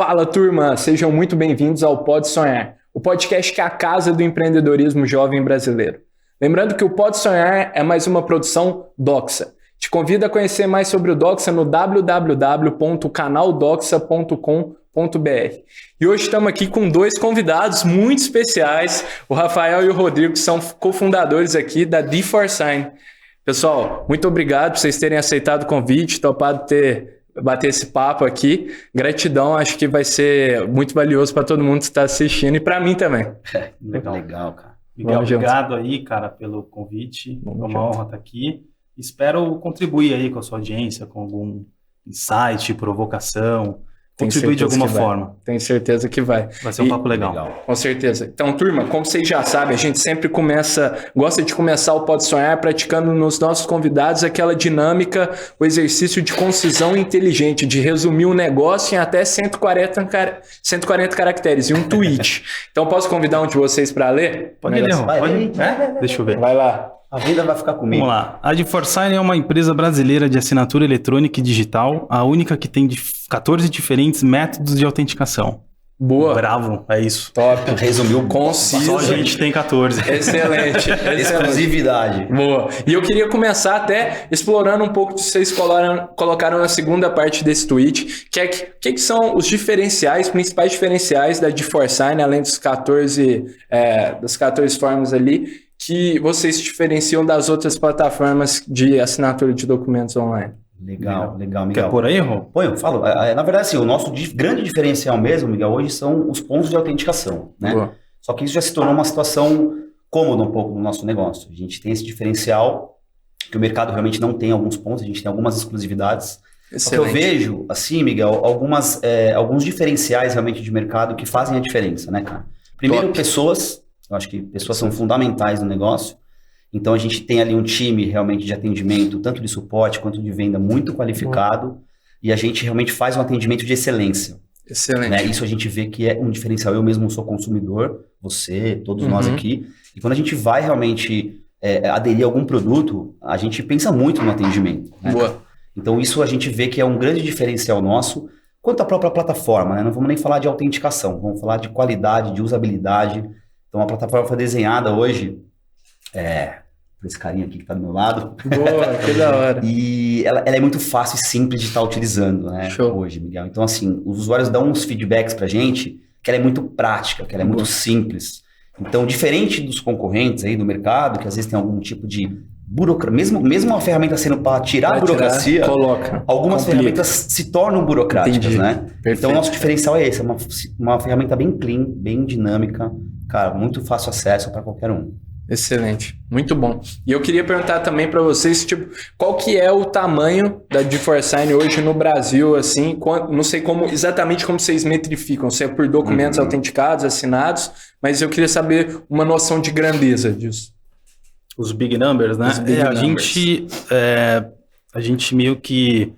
Fala, turma! Sejam muito bem-vindos ao Pode Sonhar, o podcast que é a casa do empreendedorismo jovem brasileiro. Lembrando que o Pode Sonhar é mais uma produção Doxa. Te convido a conhecer mais sobre o Doxa no www.canaldoxa.com.br. E hoje estamos aqui com dois convidados muito especiais, o Rafael e o Rodrigo, que são cofundadores aqui da D4Sign. Pessoal, muito obrigado por vocês terem aceitado o convite, topado bater esse papo aqui. Gratidão, acho que vai ser muito valioso para todo mundo que está assistindo e para mim também. Legal, cara. Miguel, obrigado aí, cara, pelo convite. É uma honra estar aqui. Espero contribuir aí com a sua audiência, com algum insight, provocação, contribuir de alguma forma. Tenho certeza que vai. Vai ser um papo legal. Com certeza. Então, turma, como vocês já sabem, a gente sempre gosta de começar o Pode Sonhar praticando nos nossos convidados aquela dinâmica, o exercício de concisão inteligente, de resumir um negócio em até 140 caracteres, em um tweet. Então, posso convidar um de vocês para ler? Pode ler, pode. Deixa eu ver. Vai lá. A vida vai ficar comigo. Vamos lá. A D4Sign é uma empresa brasileira de assinatura eletrônica e digital, a única que tem 14 diferentes métodos de autenticação. Boa. Bravo, é isso. Top. Resumiu conciso. Só a gente tem 14. Excelente. Exclusividade. Boa. E eu queria começar até explorando um pouco que vocês colocaram na segunda parte desse tweet, que são os principais diferenciais da D4Sign, além das 14 formas ali, que vocês se diferenciam das outras plataformas de assinatura de documentos online. Legal, Miguel. Quer pôr aí, Rô? Põe, eu falo. Na verdade, assim, o nosso grande diferencial mesmo, Miguel, hoje são os pontos de autenticação, né? Boa. Só que isso já se tornou uma situação cômoda um pouco no nosso negócio. A gente tem esse diferencial que o mercado realmente não tem alguns pontos, a gente tem algumas exclusividades. Excelente. Só que eu vejo, assim, Miguel, alguns diferenciais realmente de mercado que fazem a diferença, né, cara? Primeiro, pessoas. Eu acho que pessoas são fundamentais no negócio. Então, a gente tem ali um time realmente de atendimento, tanto de suporte quanto de venda, muito qualificado. E a gente realmente faz um atendimento de excelência. Excelente. Né? Isso a gente vê que é um diferencial. Eu mesmo sou consumidor, você, todos nós aqui. E quando a gente vai realmente aderir a algum produto, a gente pensa muito no atendimento. Né? Boa. Então, isso a gente vê que é um grande diferencial nosso. Quanto à própria plataforma, né? Não vamos nem falar de autenticação, vamos falar de qualidade, de usabilidade. Então, a plataforma foi desenhada hoje por esse carinha aqui que está do meu lado. Boa, que da hora. E ela é muito fácil e simples de estar utilizando, né? Show. Hoje, Miguel. Então, assim, os usuários dão uns feedbacks pra gente que ela é muito prática, que ela é muito simples. Então, diferente dos concorrentes aí do mercado, que às vezes tem algum tipo de burocracia, mesmo uma ferramenta sendo para tirar a burocracia, algumas ferramentas se tornam burocráticas, Entendi. né? Perfeito. Então, o nosso diferencial é esse, é uma ferramenta bem clean, bem dinâmica, cara, muito fácil acesso para qualquer um. Excelente, muito bom. E eu queria perguntar também para vocês, qual que é o tamanho da D4Sign hoje no Brasil, assim, não sei exatamente como vocês metrificam, se é por documentos autenticados, assinados, mas eu queria saber uma noção de grandeza disso. Os big numbers, né? A gente meio que...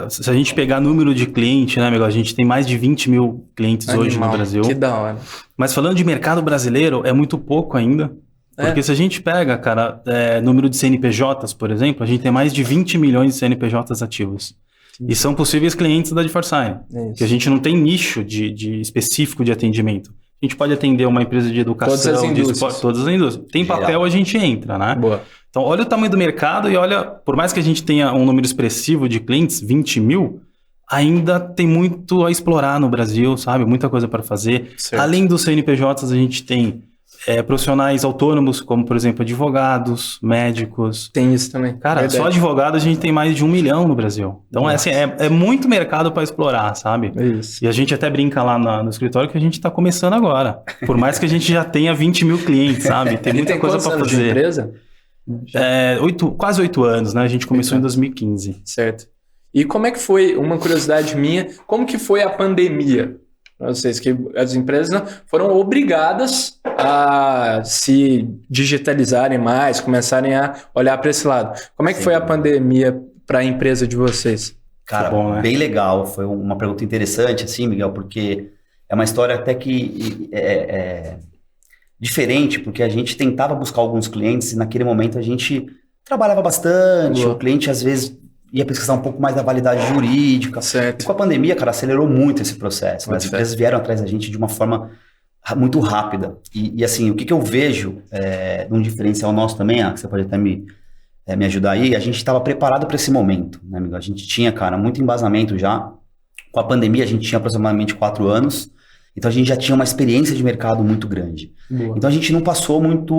se a gente pegar número de cliente, né, amigo? A gente tem mais de 20 mil clientes hoje no Brasil. Que da hora. Mas falando de mercado brasileiro, é muito pouco ainda. Porque se a gente pega, cara, número de CNPJs, por exemplo, a gente tem mais de 20 milhões de CNPJs ativos. E são possíveis clientes da D4Sign. Que a gente não tem nicho de específico de atendimento. A gente pode atender uma empresa de educação, todas as indústrias. Tem papel, a gente entra, né? Boa. Então, olha o tamanho do mercado e olha, por mais que a gente tenha um número expressivo de clientes, 20 mil, ainda tem muito a explorar no Brasil, sabe? Muita coisa para fazer. Certo. Além dos CNPJs, a gente tem profissionais autônomos, como, por exemplo, advogados, médicos. Tem isso também. Cara, só advogado a gente tem mais de 1 milhão no Brasil. Então, é muito mercado para explorar, sabe? É isso. E a gente até brinca lá no escritório que a gente está começando agora. Por mais que a gente já tenha 20 mil clientes, sabe? Tem muita coisa para fazer. De empresa? Quase 8 anos, né? A gente começou em 2015. Certo. E como é que foi, uma curiosidade minha, como que foi a pandemia? Vocês que as empresas foram obrigadas a se digitalizarem mais, começarem a olhar para esse lado. Como é que foi a pandemia para a empresa de vocês? Cara, bom, né? Bem legal. Foi uma pergunta interessante, assim, Miguel, porque é uma história até que diferente, porque a gente tentava buscar alguns clientes e naquele momento a gente trabalhava bastante, o cliente às vezes ia pesquisar um pouco mais da validade jurídica. Certo. E com a pandemia, cara, acelerou muito esse processo. Né? As empresas vieram atrás da gente de uma forma muito rápida. E assim, o que eu vejo num diferencial nosso também, que você pode até me ajudar aí, a gente estava preparado para esse momento, né, amigo? A gente tinha, cara, muito embasamento já. Com a pandemia, a gente tinha aproximadamente 4 anos. Então, a gente já tinha uma experiência de mercado muito grande. Boa. Então, a gente não passou muito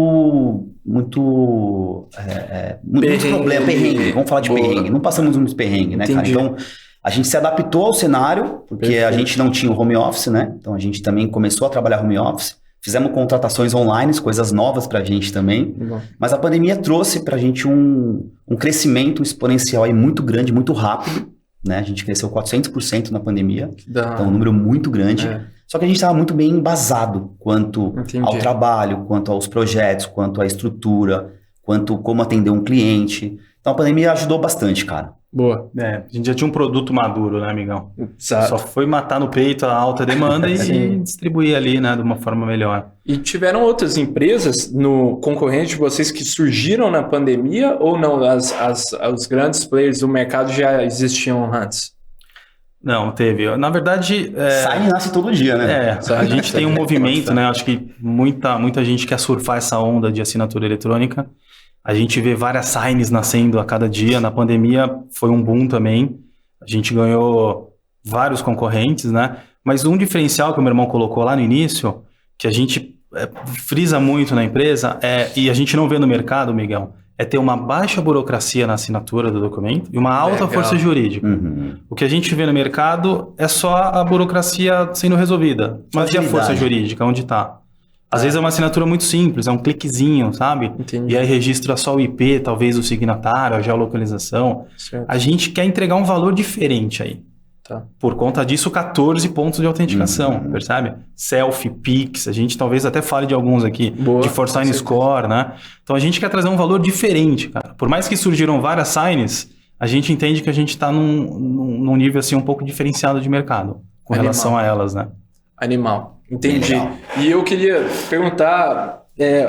problema, perrengue. Vamos falar de perrengue. Não passamos muito perrengue, né, cara? Então, a gente se adaptou ao cenário, porque a gente não tinha o home office, né? Então, a gente também começou a trabalhar home office. Fizemos contratações online, coisas novas pra gente também. Mas a pandemia trouxe pra gente um crescimento exponencial aí muito grande, muito rápido. Né? A gente cresceu 400% na pandemia. Então, um número muito grande. Só que a gente estava muito bem embasado quanto ao trabalho, quanto aos projetos, quanto à estrutura, quanto como atender um cliente. Então, a pandemia ajudou bastante, cara. Boa. A gente já tinha um produto maduro, né, amigão? Exato. Só foi matar no peito a alta demanda e distribuir ali, né, de uma forma melhor. E tiveram outras empresas no concorrente de vocês que surgiram na pandemia ou não? Os grandes players do mercado já existiam antes? Não, teve. Na verdade... Sign nasce todo dia, né? A gente tem um movimento, né? Acho que muita gente quer surfar essa onda de assinatura eletrônica. A gente vê várias signs nascendo a cada dia. Na pandemia foi um boom também. A gente ganhou vários concorrentes, né? Mas um diferencial que o meu irmão colocou lá no início, que a gente frisa muito na empresa, e a gente não vê no mercado, Miguel, é ter uma baixa burocracia na assinatura do documento e uma alta força jurídica. O que a gente vê no mercado é só a burocracia sendo resolvida. Mas e a força jurídica? Onde está? Às vezes é uma assinatura muito simples, é um cliquezinho, sabe? Entendi. E aí registra só o IP, talvez o signatário, a geolocalização. Certo. A gente quer entregar um valor diferente aí. Tá. Por conta disso, 14 pontos de autenticação, percebe? Selfie, Pix, a gente talvez até fale de alguns aqui, de Forsign Score, né? Então a gente quer trazer um valor diferente, cara. Por mais que surgiram várias signs, a gente entende que a gente está num nível assim um pouco diferenciado de mercado com relação a elas, né? Animal. Entendi. E eu queria perguntar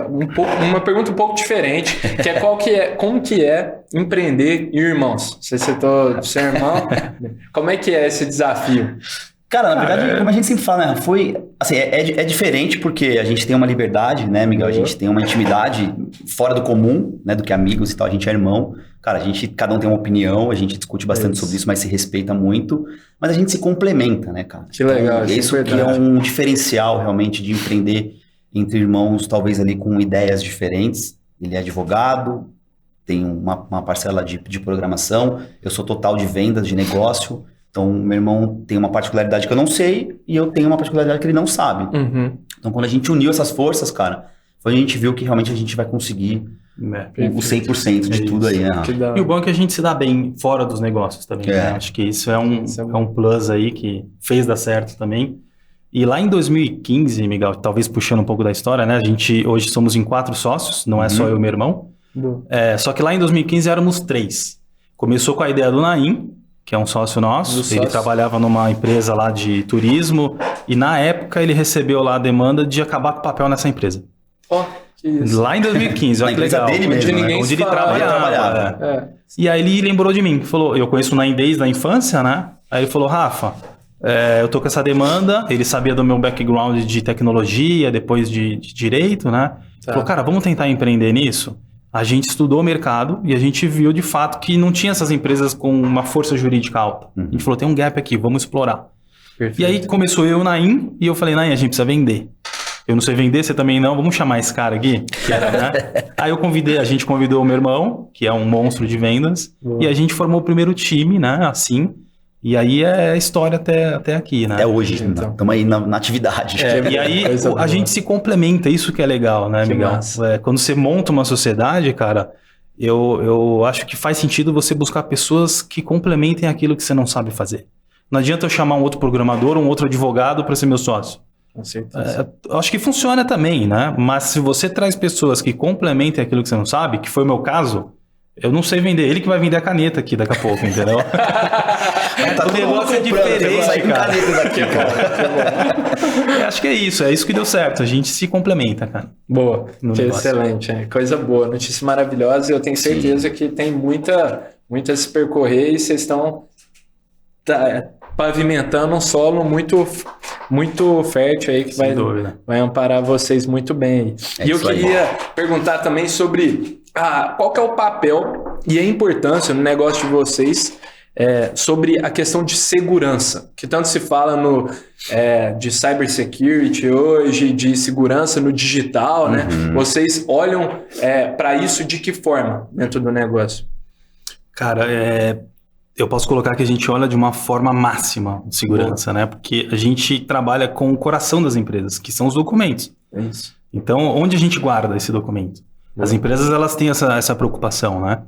uma pergunta um pouco diferente, que é como que é empreender irmãos? Você citou do seu irmão, como é que é esse desafio? Cara, na verdade, como a gente sempre fala, né, foi, assim, é diferente porque a gente tem uma liberdade, né, Miguel? A gente tem uma intimidade fora do comum, né, do que amigos e tal, a gente é irmão. Cara, cada um tem uma opinião, a gente discute bastante sobre isso, mas se respeita muito. Mas a gente se complementa, né, cara? Que legal, então, isso que é um diferencial, realmente, de empreender entre irmãos, talvez ali com ideias diferentes. Ele é advogado, tem uma parcela de programação, eu sou total de vendas, de negócio. Então, meu irmão tem uma particularidade que eu não sei e eu tenho uma particularidade que ele não sabe. Então, quando a gente uniu essas forças, cara, foi a gente viu que realmente a gente vai conseguir o 100% de tudo aí, né? E o bom é que a gente se dá bem fora dos negócios também, né? Acho que isso é um plus aí que fez dar certo também. E lá em 2015, Miguel, talvez puxando um pouco da história, né? A gente hoje somos em 4 sócios, não é só eu e meu irmão. Só que lá em 2015 éramos 3. Começou com a ideia do Naim, que é um sócio nosso. Ele trabalhava numa empresa lá de turismo e na época ele recebeu lá a demanda de acabar com o papel nessa empresa. Que isso. Lá em 2015, olha que legal. Dele mesmo, onde ele trabalhava. E aí ele lembrou de mim, falou, eu conheço o Naim desde a infância, né? Aí ele falou, Rafa, eu tô com essa demanda. Ele sabia do meu background de tecnologia, depois de direito, né? Falou, cara, vamos tentar empreender nisso? A gente estudou o mercado e a gente viu de fato que não tinha essas empresas com uma força jurídica alta. A gente falou, tem um gap aqui, vamos explorar. Perfeito. E aí começou eu e o Naim, e eu falei, Naim, a gente precisa vender. Eu não sei vender, você também não, vamos chamar esse cara aqui? Que era, né? Aí a gente convidou o meu irmão, que é um monstro de vendas, e a gente formou o primeiro time, né, assim. E aí é a história até aqui, né? Até hoje, então. Estamos aí na atividade. E aí a gente se complementa, isso que é legal, né, Miguel? Quando você monta uma sociedade, cara, eu acho que faz sentido você buscar pessoas que complementem aquilo que você não sabe fazer. Não adianta eu chamar um outro programador, um outro advogado para ser meu sócio. Com certeza. Acho que funciona também, né? Mas se você traz pessoas que complementem aquilo que você não sabe, que foi o meu caso, eu não sei vender. Ele que vai vender a caneta aqui daqui a pouco, entendeu? Tá o negócio é diferente, cara. Daqui, cara. Acho que é isso que deu certo. A gente se complementa, cara. Boa, que excelente, coisa boa, notícia maravilhosa. Eu tenho certeza que tem muita muito a se percorrer e vocês estão pavimentando um solo muito fértil aí que vai amparar vocês muito bem. E eu queria perguntar também sobre qual que é o papel e a importância no negócio de vocês sobre a questão de segurança, que tanto se fala de cybersecurity hoje, de segurança no digital, né? Vocês olham para isso de que forma dentro do negócio? Cara, eu posso colocar que a gente olha de uma forma máxima de segurança, né? Porque a gente trabalha com o coração das empresas, que são os documentos. Isso. Então, onde a gente guarda esse documento? As empresas, elas têm essa preocupação, né?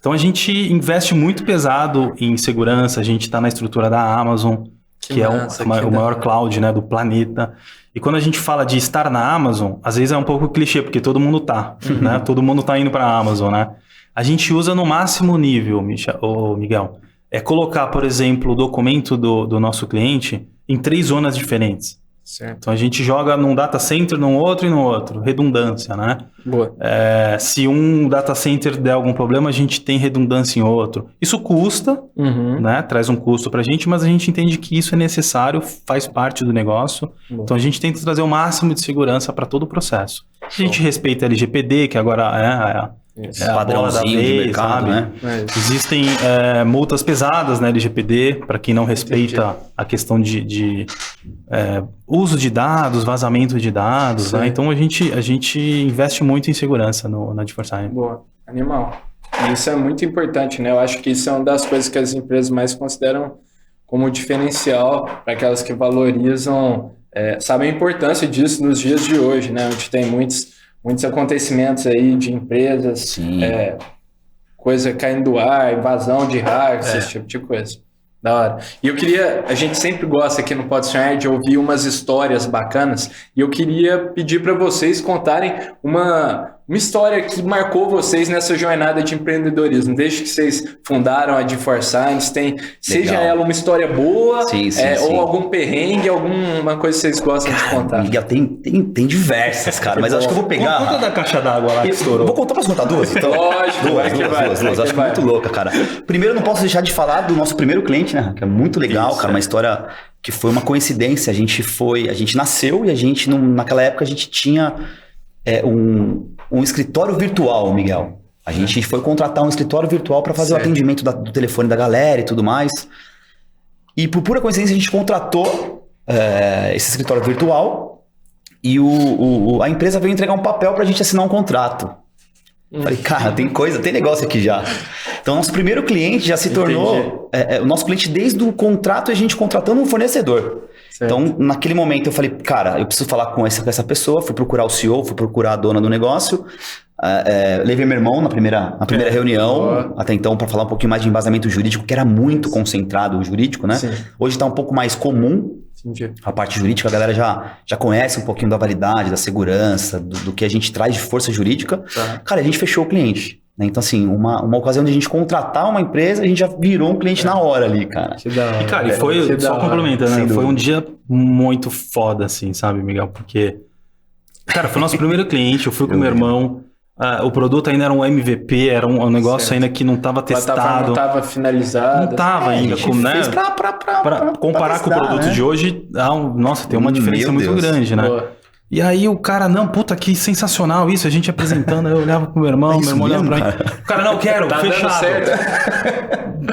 Então, a gente investe muito pesado em segurança, a gente está na estrutura da Amazon, que é o maior cloud, né, do planeta. E quando a gente fala de estar na Amazon, às vezes é um pouco clichê, porque todo mundo tá, né? Todo mundo tá indo para a Amazon, né? A gente usa no máximo nível, Miguel, colocar, por exemplo, o documento do nosso cliente em 3 zonas diferentes. Certo. Então a gente joga num data center, num outro e no outro. Redundância, né? Boa. Se um data center der algum problema, a gente tem redundância em outro. Isso custa, né? Traz um custo pra gente, mas a gente entende que isso é necessário, faz parte do negócio. Boa. Então a gente tenta trazer o máximo de segurança para todo o LGPD. A gente respeita a LGPD, que agora é padrãozinho de mercado, sabe? Né? Existem multas pesadas na LGPD para quem não respeita a questão de uso de dados, vazamento de dados, né? Então a gente investe muito em segurança na D4Sign. Boa, animal. E isso é muito importante, né? Eu acho que isso é uma das coisas que as empresas mais consideram como diferencial para aquelas que valorizam, sabem a importância disso nos dias de hoje, né? Onde tem muitos acontecimentos aí de empresas, coisa caindo do ar, invasão de hacks, esse tipo de coisa. Da hora. E a gente sempre gosta aqui no PodShare de ouvir umas histórias bacanas, e eu queria pedir para vocês contarem uma história que marcou vocês nessa jornada de empreendedorismo, desde que vocês fundaram a D4Sign, seja ela uma história boa, ou algum perrengue, alguma coisa que vocês gostam de contar. Miguel, tem diversas, cara, mas acho que eu vou pegar... Conta da caixa d'água lá que estourou. Vou contar pra contar duas? Então, Lógico, duas. Acho que é muito louca, cara. Primeiro, não posso deixar de falar do nosso primeiro cliente, né? Que é muito legal, cara, uma história que foi uma coincidência. A gente nasceu e naquela época a gente tinha um escritório virtual, Miguel. A gente foi contratar um escritório virtual para fazer o atendimento do telefone da galera e tudo mais. E por pura coincidência a gente contratou esse escritório virtual e a empresa veio entregar um papel para a gente assinar um contrato. Falei, cara, tem negócio aqui já. Então, nosso primeiro cliente já se tornou o nosso cliente desde o contrato e a gente contratando um fornecedor. Certo. Então, naquele momento eu falei, cara, eu preciso falar com essa pessoa, fui procurar o CEO, fui procurar a dona do negócio, levei meu irmão na primeira reunião, até então, para falar um pouquinho mais de embasamento jurídico, que era muito concentrado o jurídico, né? Sim. Hoje está um pouco mais comum. Entendi. A parte jurídica, a galera já conhece um pouquinho da validade, da segurança, do que a gente traz de força jurídica. Tá. Cara, a gente fechou o cliente. Né? Então, assim, uma ocasião de a gente contratar uma empresa, a gente já virou um cliente na hora ali, cara. E, cara, foi, só complementando, né? Foi um dia muito foda, assim, sabe, Miguel? Porque, cara, foi o nosso primeiro cliente, eu fui com meu irmão, o produto ainda era um MVP, era um negócio ainda que não estava testado. Não estava finalizado. Não estava ainda, como, né? Pra comparar com o produto de hoje, nossa, tem uma diferença muito grande, né? Boa. E aí o cara, não, puta, que sensacional isso, a gente apresentando, eu olhava pro meu irmão olhava pra mim. O cara, não, quero, tá fechado.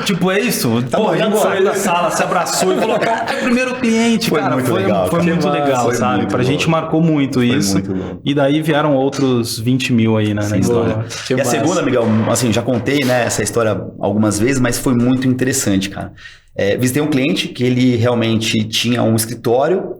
Tipo, é isso? Tá, pô, a gente saiu da sala, se abraçou e falou, cara, é o primeiro cliente, foi cara. Muito legal, foi muito legal, sabe? Muito pra gente marcou muito isso. Muito e daí vieram outros 20 mil aí, né, na história. E a segunda, Miguel, assim, já contei, né, essa história algumas vezes, mas foi muito interessante, cara. Visitei um cliente que ele realmente tinha um escritório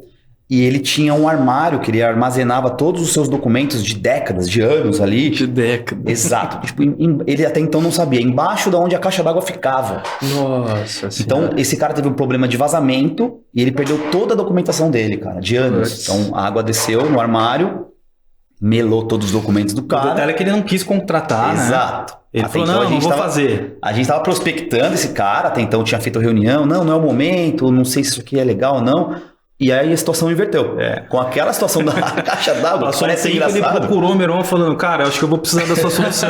e ele tinha um armário que ele armazenava todos os seus documentos de décadas, de anos ali. De décadas. Exato. Tipo, ele até então não sabia. Embaixo de onde a caixa d'água ficava. Nossa Então, senhora. Esse cara teve um problema de vazamento e ele perdeu toda a documentação dele, cara, de anos. Então, a água desceu no armário, melou todos os documentos do cara. O detalhe é que ele não quis contratar, né? Exato. Ele falou, não vou fazer. A gente tava prospectando esse cara, até então tinha feito reunião. Não é o momento, não sei se isso aqui é legal ou não. E aí a situação inverteu. Com aquela situação da caixa d'água, Passou parece engraçado. Ele procurou o Meron falando, cara, eu acho que eu vou precisar da sua solução.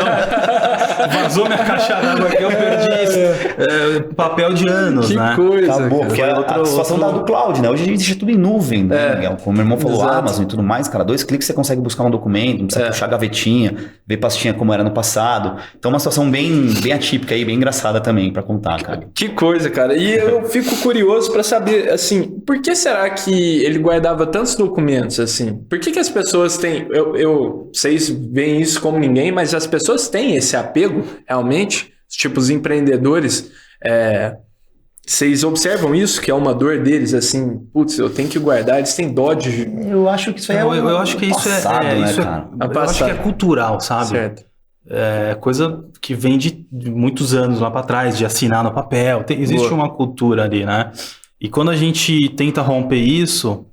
Vazou minha caixa d'água aqui, eu perdi papel de anos, Que né? coisa, Acabou, cara. porque a situação do cloud, né? Hoje a gente deixa tudo em nuvem, né, Miguel? Como o meu irmão falou, Exato. Amazon e tudo mais, cara, 2 cliques você consegue buscar um documento, não precisa puxar gavetinha, ver pastinha como era no passado. Então uma situação bem atípica e bem engraçada também pra contar, cara. Que coisa, cara. E eu fico curioso pra saber, assim, por que será que ele guardava tantos documentos, assim? Por que as pessoas têm... Vocês veem isso como ninguém, mas as pessoas têm esse apego, realmente? Tipo, os empreendedores... Vocês observam isso, que é uma dor deles, assim, putz, eu tenho que guardar, eles têm dó de... Eu acho que isso aí eu acho que passado, né, cara? eu acho que é cultural, sabe? Certo. É coisa que vem de muitos anos lá para trás, de assinar no papel. Existe uma cultura ali, né? E quando a gente tenta romper isso,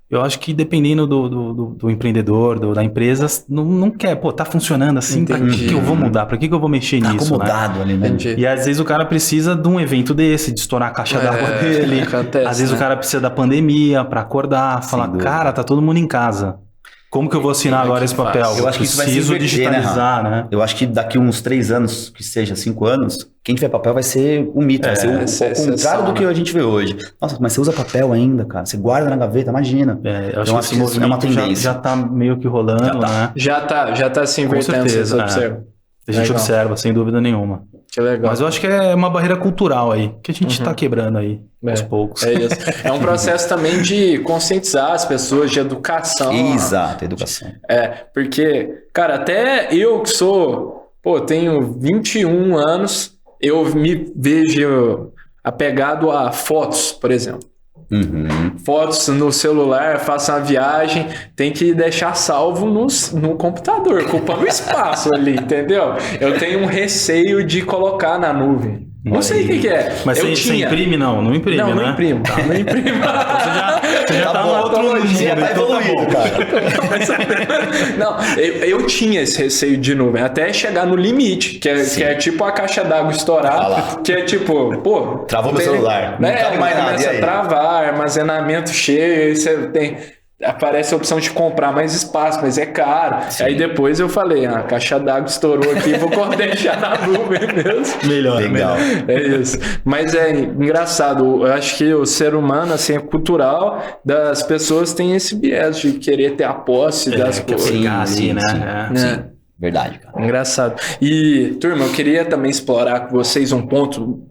eu acho que dependendo do empreendedor, da empresa, não quer, pô, tá funcionando assim, pra que eu vou mudar? Pra que eu vou mexer Tá nisso, acomodado, né? ali, né? Entendi. E às vezes o cara precisa de um evento desse, de estourar a caixa d'água dele. Acontece, Às vezes o cara precisa da pandemia pra acordar, falar, dúvida. cara, tá todo mundo em casa. Como que eu vou assinar agora esse papel? Eu acho que isso vai se preciso inverter, digitalizar, né? Eu acho que daqui uns 3 anos, que seja 5 anos, quem tiver papel vai ser um mito, vai ser o contrário do que a gente vê hoje. Nossa, mas você usa papel ainda, cara? Você guarda na gaveta, imagina. Eu acho Então, que esse movimento é uma tendência. já tá meio que rolando, né? Já tá se Com invertendo, vocês certeza, observam. A gente Legal. observa, sem dúvida nenhuma. Que legal. Mas eu acho que é uma barreira cultural aí, que a gente tá quebrando aí, aos poucos. É isso. É um processo também de conscientizar as pessoas, de educação. Exato, educação. Porque, cara, até eu que tenho 21 anos, eu me vejo apegado a fotos, por exemplo. Fotos no celular, faço uma viagem, tem que deixar salvo no computador, ocupando espaço ali, entendeu? Eu tenho um receio de colocar na nuvem. Não sei o que é. Mas você imprime? Não imprime, não, né? Não imprimo. Você já tá no outro mundo, já tá evoluído, cara. Não, eu tinha esse receio de nuvem, até chegar no limite, que é tipo a caixa d'água estourar, que é tipo, pô... Travou meu celular, não cabe mais nada, começa a travar, armazenamento cheio, aí você tem... Aparece a opção de comprar mais espaço, mas é caro. Sim. Aí depois eu falei, a caixa d'água estourou aqui, vou deixar na nuvem mesmo. Melhor. É isso. Mas é engraçado, eu acho que o ser humano, assim, é cultural, das pessoas tem esse viés de querer ter a posse das coisas. Sim, né? Sim. Verdade, cara. Engraçado. E, turma, eu queria também explorar com vocês um ponto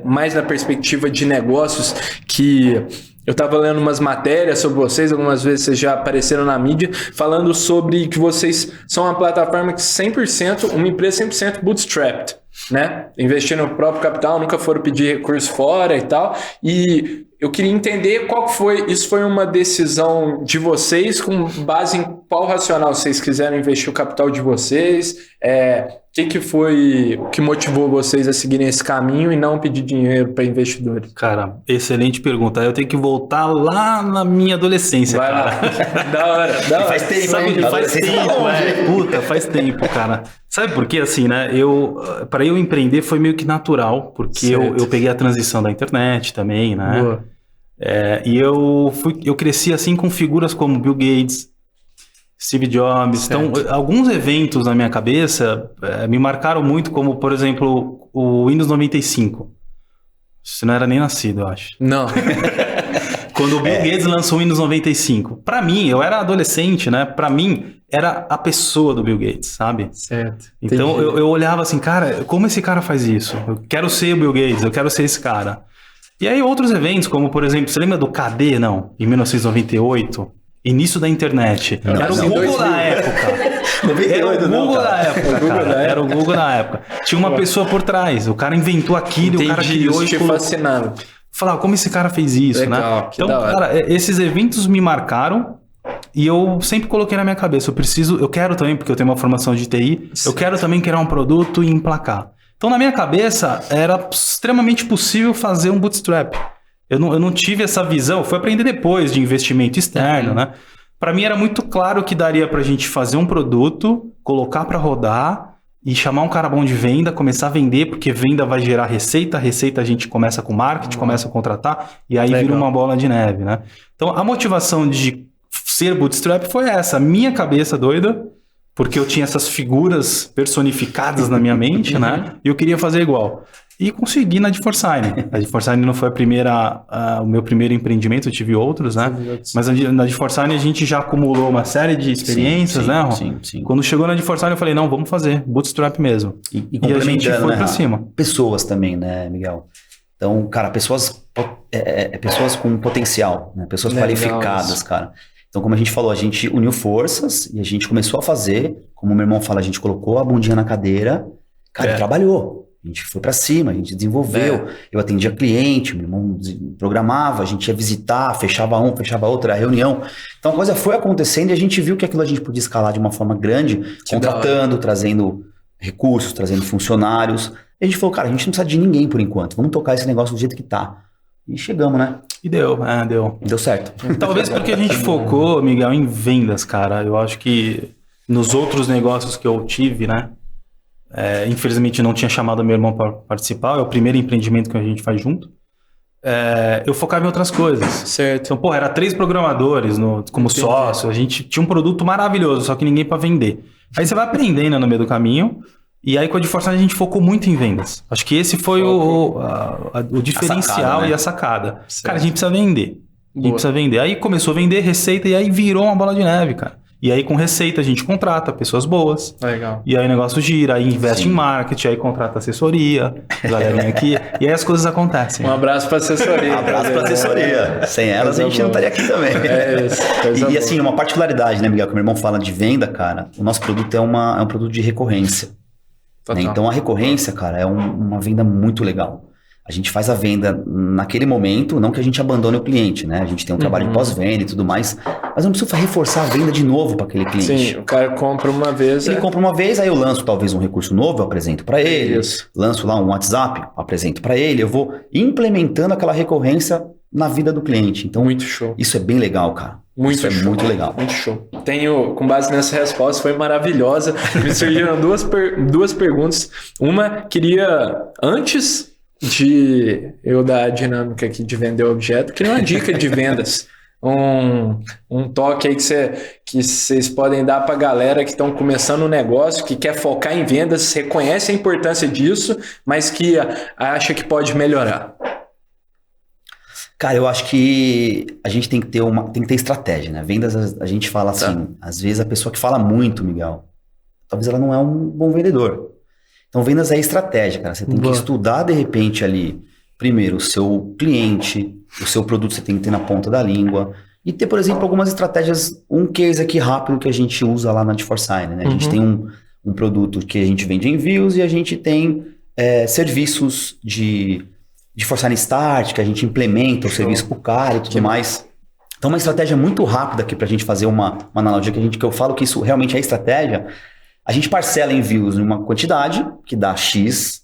mais na perspectiva de negócios, que eu estava lendo umas matérias sobre vocês, algumas vezes vocês já apareceram na mídia, falando sobre que vocês são uma plataforma que 100%, uma empresa 100% bootstrapped, né? Investindo no próprio capital, nunca foram pedir recurso fora e tal. E eu queria entender qual foi, isso foi uma decisão de vocês, com base em qual racional vocês quiseram investir o capital de vocês, que foi o que motivou vocês a seguirem esse caminho e não pedir dinheiro para investidores? Cara, excelente pergunta. Eu tenho que voltar lá na minha adolescência, Vai cara. lá. Da hora. Faz tempo, Sabe, hein? faz tempo, Puta, faz tempo, cara. Sabe por quê? Assim, né? Para eu empreender foi meio que natural, porque eu peguei a transição da internet também, né? Boa. E eu cresci assim com figuras como Bill Gates, Steve Jobs. Certo. Então, alguns eventos na minha cabeça me marcaram muito, como, por exemplo, o Windows 95. Você não era nem nascido, eu acho. Não. Quando o Bill Gates lançou o Windows 95. Pra mim, eu era adolescente, né? Pra mim, era a pessoa do Bill Gates, sabe? Certo. Então, eu olhava assim, cara, como esse cara faz isso? Eu quero ser o Bill Gates, eu quero ser esse cara. E aí, outros eventos, como, por exemplo, você lembra do KD, não? Em 1998? Início da internet. Era o Google da época. Era o Google da época, cara. Era o Google da época. Tinha uma pessoa por trás. O cara inventou aquilo, o cara criou e colocou. Fascinado. Falava, como esse cara fez isso, legal, né? Então, cara, esses eventos me marcaram e eu sempre coloquei na minha cabeça, eu quero também, porque eu tenho uma formação de TI, eu quero também criar um produto e emplacar. Então, na minha cabeça, era extremamente possível fazer um bootstrap. Eu não tive essa visão, fui aprender depois de investimento externo, né? Para mim era muito claro que daria pra gente fazer um produto, colocar para rodar e chamar um cara bom de venda, começar a vender, porque venda vai gerar receita a gente começa com marketing, começa a contratar, e aí vira uma bola de neve, né? Então, a motivação de ser bootstrap foi essa, minha cabeça doida, porque eu tinha essas figuras personificadas na minha mente, né? E eu queria fazer igual. E consegui na DeForSign. A DeForSign não foi o meu primeiro empreendimento, eu tive outros, né? Mas na DeForSign a gente já acumulou uma série de experiências, né, Ron? Sim. Quando chegou na DeForSign eu falei, não, vamos fazer bootstrap mesmo. E a gente foi pra cima. Pessoas também, né, Miguel? Então, cara, pessoas com potencial, né? Pessoas qualificadas, cara. Então, como a gente falou, a gente uniu forças e a gente começou a fazer, como o meu irmão fala, a gente colocou a bundinha na cadeira, cara, e trabalhou. A gente foi pra cima, a gente desenvolveu, eu atendia cliente, meu irmão programava, a gente ia visitar, fechava um, fechava outro, era reunião. Então a coisa foi acontecendo e a gente viu que aquilo a gente podia escalar de uma forma grande, contratando, trazendo recursos, trazendo funcionários. E a gente falou, cara, a gente não precisa de ninguém por enquanto, vamos tocar esse negócio do jeito que tá. E chegamos, né? E deu. Deu certo. Talvez porque a gente focou, Miguel, em vendas, cara. Eu acho que nos outros negócios que eu tive, né? Infelizmente não tinha chamado meu irmão para participar, é o primeiro empreendimento que a gente faz junto. Eu focava em outras coisas. Certo. Então, era 3 programadores como sócio, a gente tinha um produto maravilhoso, só que ninguém para vender. Aí você vai aprendendo no meio do caminho, e aí com a DeForSign a gente focou muito em vendas. Acho que esse foi o diferencial sacada, né? E a sacada. Certo. Cara, a gente precisa vender. A gente precisa vender. Aí começou a vender receita e aí virou uma bola de neve, cara. E aí com receita a gente contrata pessoas boas. Legal. E aí o negócio gira, aí investe em marketing, aí contrata assessoria, galerinha aqui. E aí as coisas acontecem. Um abraço para assessoria. Um abraço para assessoria. Sem elas a gente não estaria aqui também. E assim, uma particularidade, né, Miguel, que o meu irmão fala de venda, cara, o nosso produto é um produto de recorrência. Né? Então a recorrência, cara, é uma venda muito legal. A gente faz a venda naquele momento, não que a gente abandone o cliente, né? A gente tem um trabalho de pós-venda e tudo mais, mas não precisa reforçar a venda de novo para aquele cliente. Sim, o cara compra uma vez. Ele compra uma vez, aí eu lanço talvez um recurso novo, eu apresento para ele. Isso. Lanço lá um WhatsApp, apresento para ele. Eu vou implementando aquela recorrência na vida do cliente. Então, muito show. Isso é bem legal, cara. Muito show. Muito legal. Muito show. Com base nessa resposta, foi maravilhosa. Me surgiram duas perguntas. Uma, queria, antes de eu dar a dinâmica aqui de vender o objeto, queria uma dica de vendas. Um toque aí que vocês podem dar para a galera que estão começando um negócio, que quer focar em vendas, reconhece a importância disso, mas que acha que pode melhorar. Cara, eu acho que a gente tem que ter estratégia, né? Vendas, a gente fala assim, às vezes a pessoa que fala muito, Miguel, talvez ela não é um bom vendedor. Então, vendas é estratégia, cara. Você tem que estudar, de repente, ali, primeiro, o seu cliente, o seu produto você tem que ter na ponta da língua. E ter, por exemplo, algumas estratégias, um case aqui rápido que a gente usa lá na DeForSign, né? A gente tem um produto que a gente vende envios e a gente tem serviços de DeForSign Start, que a gente implementa o serviço para o cara e tudo mais. Então, uma estratégia muito rápida aqui para a gente fazer uma analogia que eu falo que isso realmente é estratégia. A gente parcela envios em uma quantidade que dá X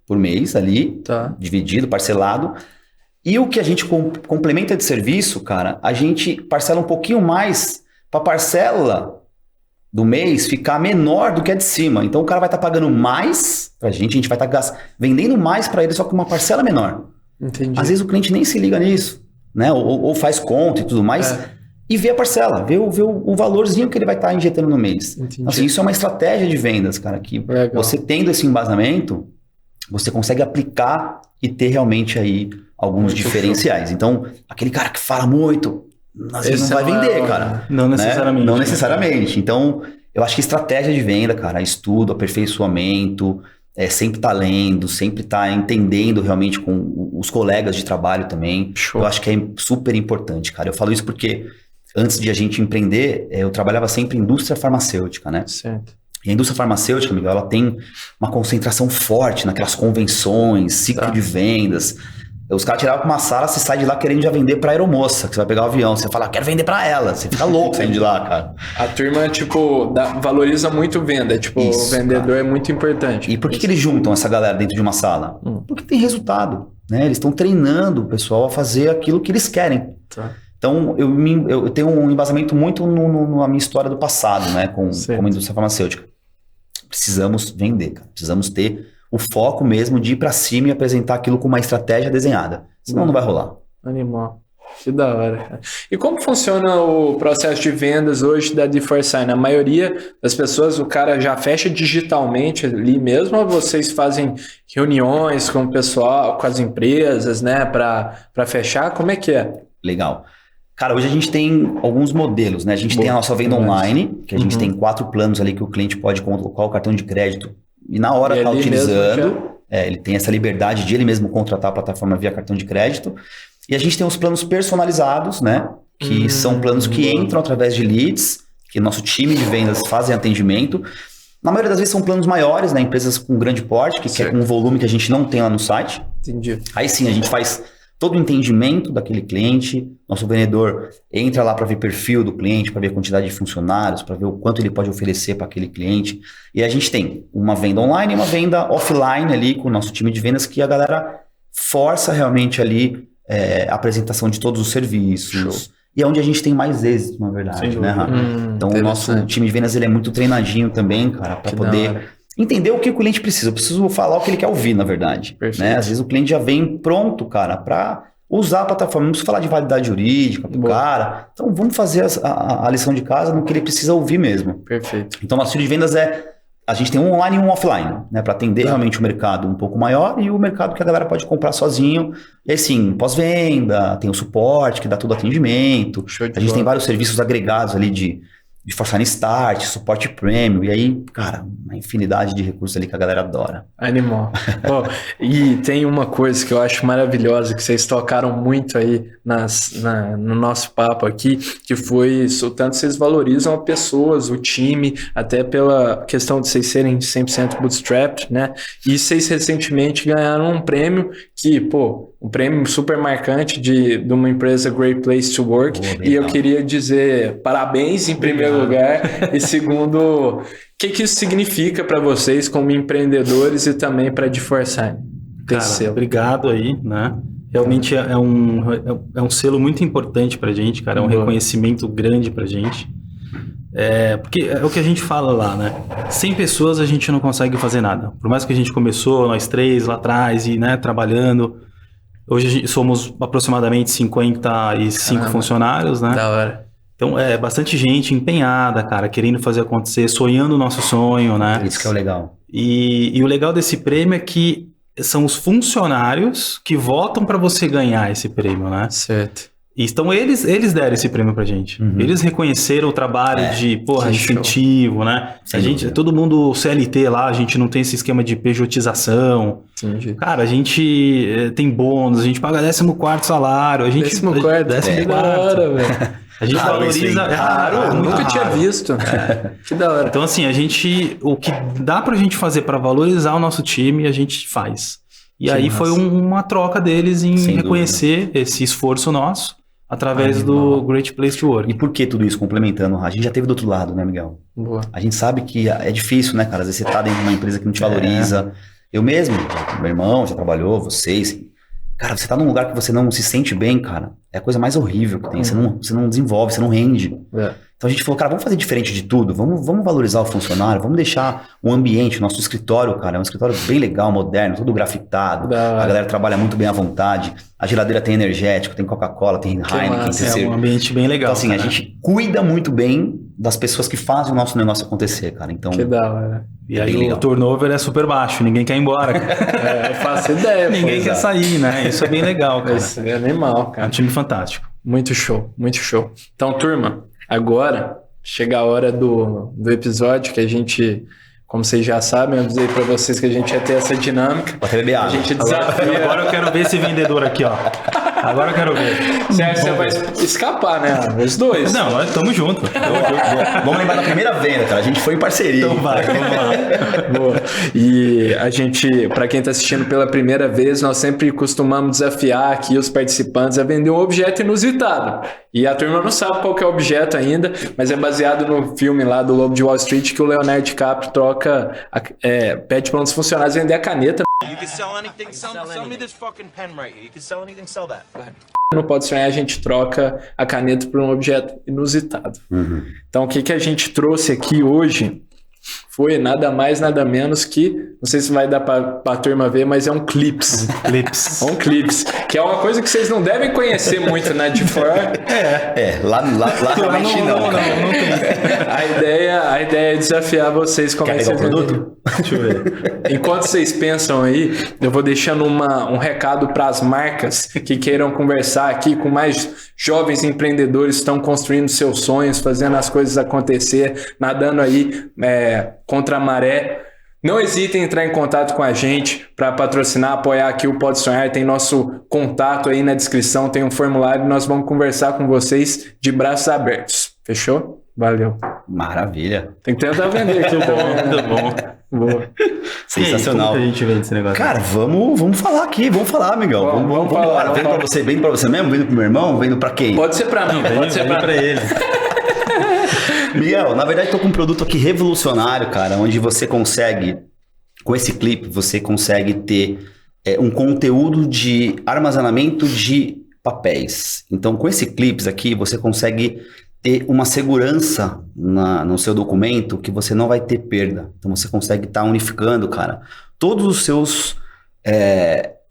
por mês ali, dividido, parcelado. E o que a gente complementa de serviço, cara, a gente parcela um pouquinho mais para a parcela do mês ficar menor do que a de cima. Então o cara vai estar pagando mais para a gente vai estar vendendo mais para ele, só com uma parcela menor. Entendi. Às vezes o cliente nem se liga nisso, né? Ou faz conta e tudo mais. E vê a parcela, vê o valorzinho que ele vai estar injetando no mês. Então, assim, isso é uma estratégia de vendas, cara, que você tendo esse embasamento, você consegue aplicar e ter realmente aí alguns diferenciais. Então, aquele cara que fala muito, às vezes não vai vender, cara. Não necessariamente. Né? Não necessariamente. Então, eu acho que estratégia de venda, cara, estudo, aperfeiçoamento, sempre tá lendo, sempre tá entendendo realmente com os colegas de trabalho também. Show. Eu acho que é super importante, cara. Eu falo isso porque antes de a gente empreender, eu trabalhava sempre em indústria farmacêutica, né? Certo. E a indústria farmacêutica, Miguel, ela tem uma concentração forte naquelas convenções, ciclo de vendas. Os caras tiravam pra uma sala, você sai de lá querendo já vender pra aeromoça, que você vai pegar o avião. Você fala, quero vender pra ela. Você fica louco saindo de lá, cara. A turma, valoriza muito venda. O vendedor, cara, é muito importante. E por que eles juntam essa galera dentro de uma sala? Porque tem resultado, né? Eles estão treinando o pessoal a fazer aquilo que eles querem. Então, eu tenho um embasamento muito na minha história do passado, né? Como indústria farmacêutica. precisamos vender, cara. Precisamos ter o foco mesmo de ir pra cima e apresentar aquilo com uma estratégia desenhada. Senão não vai rolar. Animal. Que da hora, cara. E como funciona o processo de vendas hoje da D4Sign? A maioria das pessoas, o cara já fecha digitalmente ali mesmo, ou vocês fazem reuniões com o pessoal, com as empresas, né, para fechar? Como é que é? Legal. Cara, hoje a gente tem alguns modelos, né? A gente tem a nossa venda online, que a gente tem 4 planos ali que o cliente pode colocar o cartão de crédito e na hora tá utilizando, ele tem essa liberdade de ele mesmo contratar a plataforma via cartão de crédito. E a gente tem os planos personalizados, né? Que são planos que entram através de leads, que nosso time de vendas fazem atendimento. Na maioria das vezes são planos maiores, né? Empresas com grande porte, que quer um volume que a gente não tem lá no site. Entendi. Aí sim, a gente faz todo o entendimento daquele cliente. Nosso vendedor entra lá para ver perfil do cliente, para ver a quantidade de funcionários, para ver o quanto ele pode oferecer para aquele cliente. E a gente tem uma venda online e uma venda offline ali com o nosso time de vendas, que a galera força realmente ali a apresentação de todos os serviços. Show. E é onde a gente tem mais êxito, na verdade, né, Rafa? Então o nosso time de vendas ele é muito treinadinho também, cara, para poder entender o que o cliente precisa. Eu preciso falar o que ele quer ouvir, na verdade. Né? Às vezes o cliente já vem pronto, cara, para usar a plataforma. Não precisa falar de validade jurídica pro cara. Então vamos fazer a lição de casa no que ele precisa ouvir mesmo. Perfeito. Então nosso time de vendas a gente tem um online e um offline, né? Para atender realmente o mercado um pouco maior e o mercado que a galera pode comprar sozinho. E aí sim, pós-venda, tem o suporte que dá todo o atendimento. A gente tem vários serviços agregados ali de D4Sign Start, suporte premium, e aí, cara, uma infinidade de recursos ali que a galera adora. Animal. E tem uma coisa que eu acho maravilhosa, que vocês tocaram muito aí no nosso papo aqui, que foi o tanto vocês valorizam as pessoas, o time, até pela questão de vocês serem 100% bootstrapped, né? E vocês recentemente ganharam um prêmio que, um prêmio super marcante de uma empresa Great Place to Work. E eu queria dizer parabéns em primeiro lugar. E segundo, o que isso significa para vocês como empreendedores e também para a D4Sign? Cara, obrigado aí, né? Realmente é um selo muito importante pra gente, cara. É um reconhecimento grande pra gente. Porque é o que a gente fala lá, né? Sem pessoas a gente não consegue fazer nada. Por mais que a gente começou, nós 3 lá atrás, e trabalhando... Hoje somos aproximadamente 55 funcionários, né? Da hora. Então, bastante gente empenhada, cara, querendo fazer acontecer, sonhando o nosso sonho, né? Isso que é o legal. E o legal desse prêmio é que são os funcionários que votam para você ganhar esse prêmio, né? Certo. Então, eles deram esse prêmio pra gente. Eles reconheceram o trabalho de, incentivo, né? Todo mundo CLT lá, a gente não tem esse esquema de pejotização. Entendi. Cara, a gente tem bônus, a gente paga 14º salário. 14º, da hora, velho. A gente valoriza... Raro, nunca tinha visto. Que da hora. Então, assim, o que dá pra gente fazer pra valorizar o nosso time, a gente faz. E aí foi uma troca deles em reconhecer esse esforço nosso através do Great Place to Work. E por que tudo isso complementando? A gente já teve do outro lado, né, Miguel? Boa. A gente sabe que é difícil, né, cara? Às vezes você tá dentro de uma empresa que não te valoriza. Eu mesmo, meu irmão já trabalhou, vocês... Cara, você tá num lugar que você não se sente bem, cara, é a coisa mais horrível que tem. Você não desenvolve, você não rende. Então a gente falou, cara, vamos fazer diferente de tudo, vamos valorizar o funcionário, vamos deixar o ambiente, o nosso escritório, cara, é um escritório bem legal, moderno, todo grafitado, a galera trabalha muito bem à vontade, a geladeira tem energético, tem Coca-Cola, tem Heineken, é um ambiente bem legal. Então assim, a gente cuida muito bem das pessoas que fazem o nosso negócio acontecer, cara. Então, que da hora. E aí o turnover é super baixo, ninguém quer ir embora. Eu faço ideia. Ninguém quer sair, né? Isso é bem legal, cara. Isso é animal, cara. É um time fantástico. Muito show, muito show. Então, turma, agora chega a hora do episódio que a gente... Como vocês já sabem, eu avisei pra vocês que a gente ia ter essa dinâmica. Pode beber água. A gente desafia... Agora eu quero ver esse vendedor aqui, ó. Agora eu quero ver. Você vai escapar, né? Os dois. Não, nós estamos juntos. Vamos lembrar da primeira venda, cara. A gente foi em parceria. Então vai, vamos lá. Boa. E a gente, pra quem tá assistindo pela primeira vez, nós sempre costumamos desafiar aqui os participantes a vender um objeto inusitado. E a turma não sabe qual que é o objeto ainda, mas é baseado no filme lá do Lobo de Wall Street que o Leonardo DiCaprio pede para um dos funcionários vender a caneta. You can sell anything. Sell me this fucking pen right here. You can sell anything, sell that. Go ahead. No Pode Sonhar a gente troca a caneta por um objeto inusitado. Então o que a gente trouxe aqui hoje foi nada mais, nada menos que, não sei se vai dar pra turma ver, mas é um clips. Clips. Um clips, que é uma coisa que vocês não devem conhecer muito na D4. Lá realmente não. tem. A ideia é desafiar vocês como Quer pegar o produto? Deixa eu ver. Enquanto vocês pensam aí, eu vou deixando um recado para as marcas que queiram conversar aqui com mais jovens empreendedores que estão construindo seus sonhos, fazendo as coisas acontecer, nadando aí contra a maré. Não hesitem em entrar em contato com a gente para patrocinar, apoiar aqui o Pode Sonhar. Tem nosso contato aí na descrição, tem um formulário, nós vamos conversar com vocês de braços abertos. Fechou? Valeu. Maravilha. Tem que tentar vender aqui. Muito bom. Boa. Sensacional. Como que a gente vende esse negócio? Cara, vamos falar aqui, vamos falar, Miguel. Vamos falar, embora. vamos Vendo falar. pra você, vendo pra você mesmo, vendo pro meu irmão, vendo pra quem? Pode ser para mim, pode ser para ele. Miguel, na verdade, tô com um produto aqui revolucionário, cara, onde você consegue, com esse clipe, você consegue ter um conteúdo de armazenamento de papéis. Então, com esse clips aqui, você consegue ter uma segurança no seu documento que você não vai ter perda. Então, você consegue estar unificando, cara, todos os seus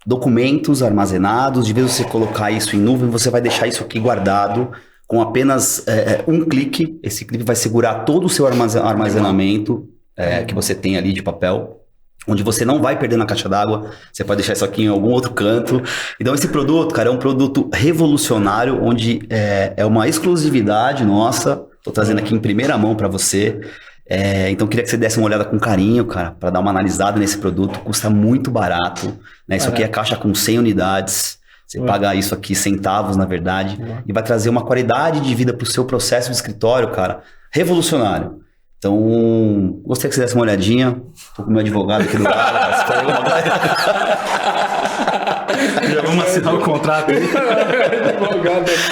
documentos armazenados. De vez você colocar isso em nuvem, você vai deixar isso aqui guardado com apenas um clique. Esse clipe vai segurar todo o seu armazenamento que você tem ali de papel, onde você não vai perder na caixa d'água. Você pode deixar isso aqui em algum outro canto. Então esse produto, cara, é um produto revolucionário, onde é uma exclusividade nossa. Tô trazendo aqui em primeira mão para você. Então queria que você desse uma olhada com carinho, cara, para dar uma analisada nesse produto. Custa muito barato, né? Isso aqui é caixa com 100 unidades. Você paga isso aqui centavos, na verdade, e vai trazer uma qualidade de vida pro seu processo de escritório, cara, revolucionário. Então, gostaria que você desse uma olhadinha. Tô com o meu advogado aqui do lado. Já vamos assinar o contrato aí.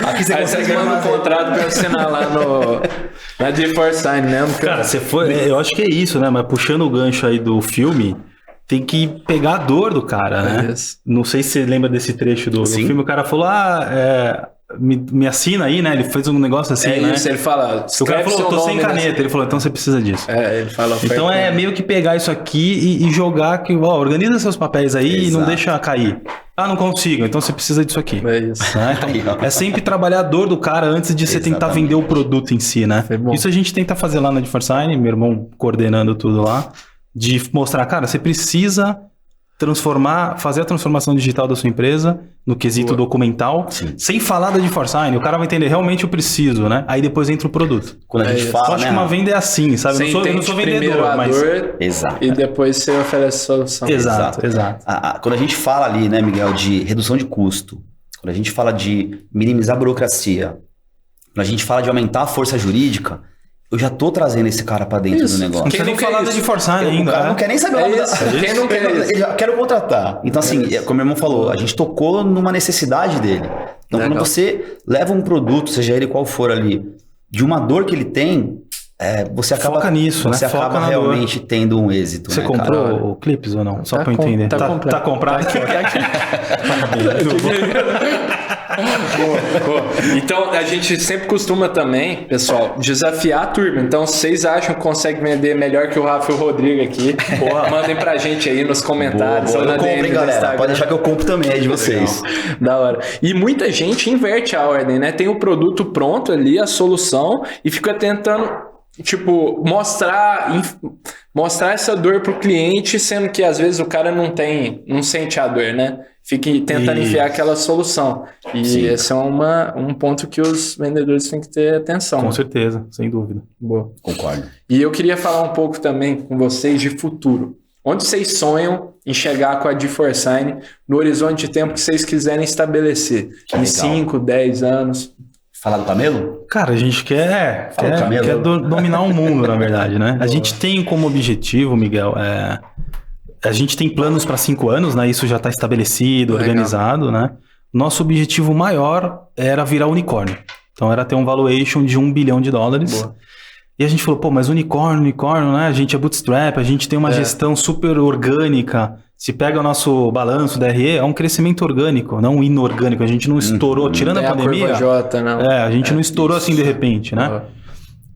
Aqui você Aí consegue vocês mandam um contrato para assinar lá na D4Sign mesmo. Cara, você foi. Eu acho que é isso, né? Mas puxando o gancho aí do filme, tem que pegar a dor do cara, né? Isso. Não sei se você lembra desse trecho do filme. O cara falou, me assina aí, né? Ele fez um negócio assim, né? Isso, ele fala. O cara falou, tô sem caneta. nesse- Ele falou, então você precisa disso. Ele fala. Então é meio que pegar isso aqui e jogar que, organiza seus papéis aí e não Exato. deixa cair. Ah, não consigo, então você precisa disso aqui. É isso. Né? Então, é sempre trabalhar a dor do cara antes de você tentar Exatamente. vender o produto em si, né? Foi bom. Isso a gente tenta fazer lá na D4Sign, meu irmão coordenando tudo lá, de mostrar, cara, você precisa fazer a transformação digital da sua empresa no quesito documental, Sim. sem falar da D4Sign. O cara vai entender, realmente eu preciso, né? Aí depois entra o produto. Quando a gente isso. Eu fala, acho né? que uma venda é assim, sabe? Você Eu não entende sou primeiro vendedor, a mas... dor Exato. e depois você oferece solução. Exato. Quando a gente fala ali, né, Miguel, de redução de custo, quando a gente fala de minimizar a burocracia, quando a gente fala de aumentar a força jurídica, eu já tô trazendo esse cara pra dentro Isso. do negócio. Quem Não não quer quer falar da isso? D4Sign O ainda, cara né? não quer nem saber o É nome da... isso. Quem não quer isso? Ele já quero contratar. Então, assim, como meu irmão falou, a gente tocou numa necessidade dele. Então, Legal. quando você leva um produto, seja ele qual for ali, de uma dor que ele tem, você acaba... Foca nisso, né? Você Foca acaba na realmente tendo um êxito, Você né, comprou cara? o Clips ou não? Só Tá pra eu entender. tá comprado. Tá comprado? Boa. Então, a gente sempre costuma também, pessoal, desafiar a turma. Então, se vocês acham que conseguem vender melhor que o Rafa e o Rodrigo aqui, mandem pra gente aí nos comentários. Boa, ou na eu compro, DM hein, do galera? Instagram. Pode deixar que eu compro também aí de vocês. Da hora. E muita gente inverte a ordem, né? Tem o produto pronto ali, a solução, e fica tentando, tipo, mostrar essa dor pro cliente, sendo que às vezes o cara não sente a dor, né? Fica tentando enfiar aquela solução. E Sim. esse é um ponto que os vendedores têm que ter atenção. Com certeza, sem dúvida. Boa. Concordo. E eu queria falar um pouco também com vocês de futuro. Onde vocês sonham em chegar com a D4Sign no horizonte de tempo que vocês quiserem estabelecer? Em Legal. 5, 10 anos? Falar do camelo? Cara, a gente quer Fala, Camelo. dominar o mundo, na verdade, né? A gente tem como objetivo, Miguel, a gente tem planos para 5 anos, né? Isso já está estabelecido, Legal. organizado, né? Nosso objetivo maior era virar unicórnio. Então era ter um valuation de $1 bilhão. Boa. E a gente falou, pô, mas unicórnio, né? A gente é bootstrap, a gente tem uma gestão super orgânica. Se pega o nosso balanço da RE, é um crescimento orgânico, não inorgânico. A gente não estourou, tirando Tem a pandemia. curva J, não. A gente não estourou assim de repente, né? Boa.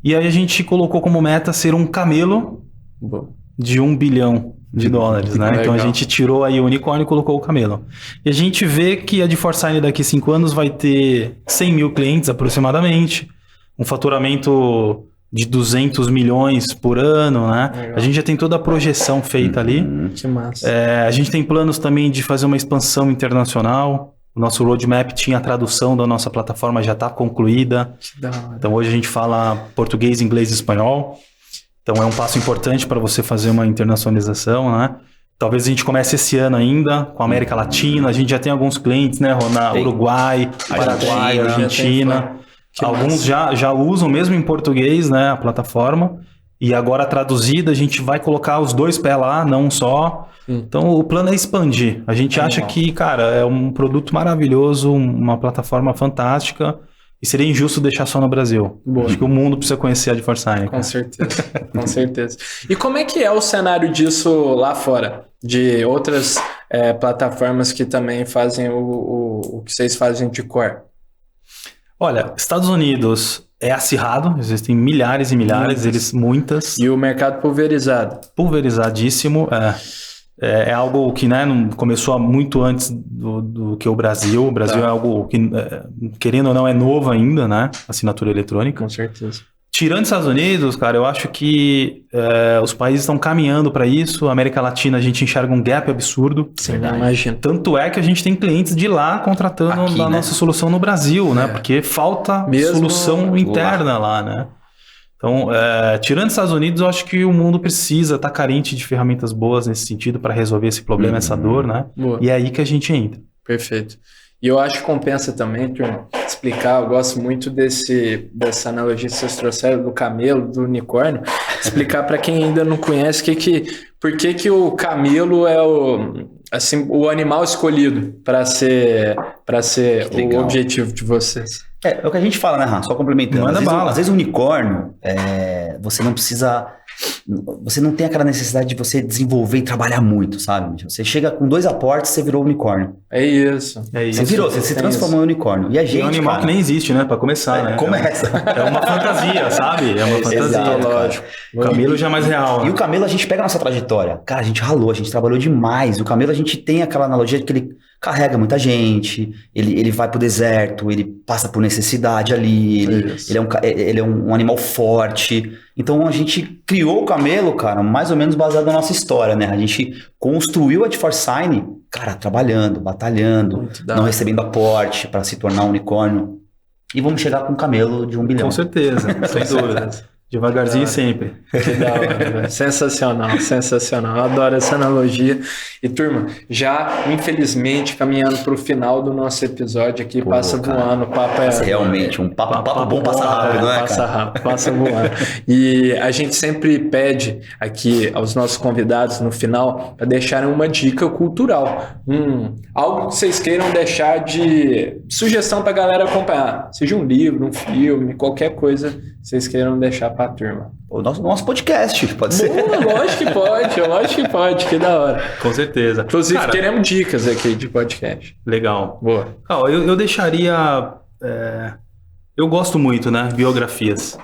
E aí a gente colocou como meta ser um camelo Boa. de 1 bilhão de dólares, né? Legal. Então a gente tirou aí o unicórnio e colocou o camelo. E a gente vê que a DeForSign daqui a 5 anos vai ter 100 mil clientes aproximadamente, um faturamento de 200 milhões por ano, né? Legal. A gente já tem toda a projeção feita ali. Que massa. A gente tem planos também de fazer uma expansão internacional. O nosso roadmap tinha a tradução da nossa plataforma, já está concluída. Que da hora. Então hoje a gente fala português, inglês e espanhol. Então é um passo importante para você fazer uma internacionalização, né? Talvez a gente comece esse ano ainda com a América Latina. A gente já tem alguns clientes, né, Rona? Uruguai, Paraguai, Argentina. Alguns já usam mesmo em português, né, a plataforma. E agora traduzida, a gente vai colocar os 2 pés lá, não um só. Então o plano é expandir. A gente acha que, cara, é um produto maravilhoso, uma plataforma fantástica. E seria injusto deixar só no Brasil. Boa. Acho que o mundo precisa conhecer a DeForSign. Com certeza, com certeza. E como é que é o cenário disso lá fora? De outras plataformas que também fazem o que vocês fazem de core? Olha, Estados Unidos é acirrado, existem milhares e milhares, muitas. E o mercado pulverizado? Pulverizadíssimo, é algo que, né, não começou muito antes do que o Brasil. O Brasil é algo que, querendo ou não, é novo ainda, né? Assinatura eletrônica. Com certeza. Tirando os Estados Unidos, cara, eu acho que os países estão caminhando para isso. A América Latina, a gente enxerga um gap absurdo. Sim, imagino. Tanto é que a gente tem clientes de lá contratando Aqui, a né? nossa solução no Brasil, né? Porque falta Mesmo solução interna lá, né? Então, tirando os Estados Unidos, eu acho que o mundo precisa estar carente de ferramentas boas nesse sentido para resolver esse problema, essa dor, né? Boa. E é aí que a gente entra. Perfeito. E eu acho que compensa também, turma, explicar, eu gosto muito dessa analogia que vocês trouxeram do camelo, do unicórnio, explicar para quem ainda não conhece por que o camelo é o animal escolhido para ser o objetivo de vocês. É o que a gente fala, né, Rafa? Só complementando. Manda bala. Às vezes o unicórnio, você não precisa... Você não tem aquela necessidade de você desenvolver e trabalhar muito, sabe? Você chega com 2 aportes, você virou unicórnio. É isso. Você se transformou em unicórnio. E a gente, é um animal que nem existe, né? Para começar, né? Começa. É uma fantasia, sabe? É uma fantasia. Exato, lógico. O camelo já é mais real, E né? o camelo, a gente pega a nossa trajetória. Cara, a gente ralou, a gente trabalhou demais. O camelo, a gente tem aquela analogia de que ele carrega muita gente, ele vai pro deserto, ele passa por necessidade ali, ele é um animal forte. Então, a gente criou o camelo, cara, mais ou menos baseado na nossa história, né? A gente construiu a DeForSign, cara, trabalhando, batalhando, não recebendo aporte para se tornar um unicórnio. E vamos chegar com um camelo de 1 bilhão. Com certeza, sem dúvida. Devagarzinho sempre. Que da hora, sensacional, sensacional. Eu adoro essa analogia. E, turma, já, infelizmente, caminhando para o final do nosso episódio aqui, passa voando. O papo Realmente, um papo bom passa rápido, né, passa cara? rápido, passa voando. E a gente sempre pede aqui aos nossos convidados, no final, para deixarem uma dica cultural. Algo que vocês queiram deixar de sugestão para a galera acompanhar. Seja um livro, um filme, qualquer coisa que vocês queiram deixar para a turma. O nosso podcast, pode ser. Lógico que pode, que da hora. Com certeza. Inclusive, Cara, queremos dicas aqui de podcast. legal. Boa. Eu deixaria... eu gosto muito, né? Biografias.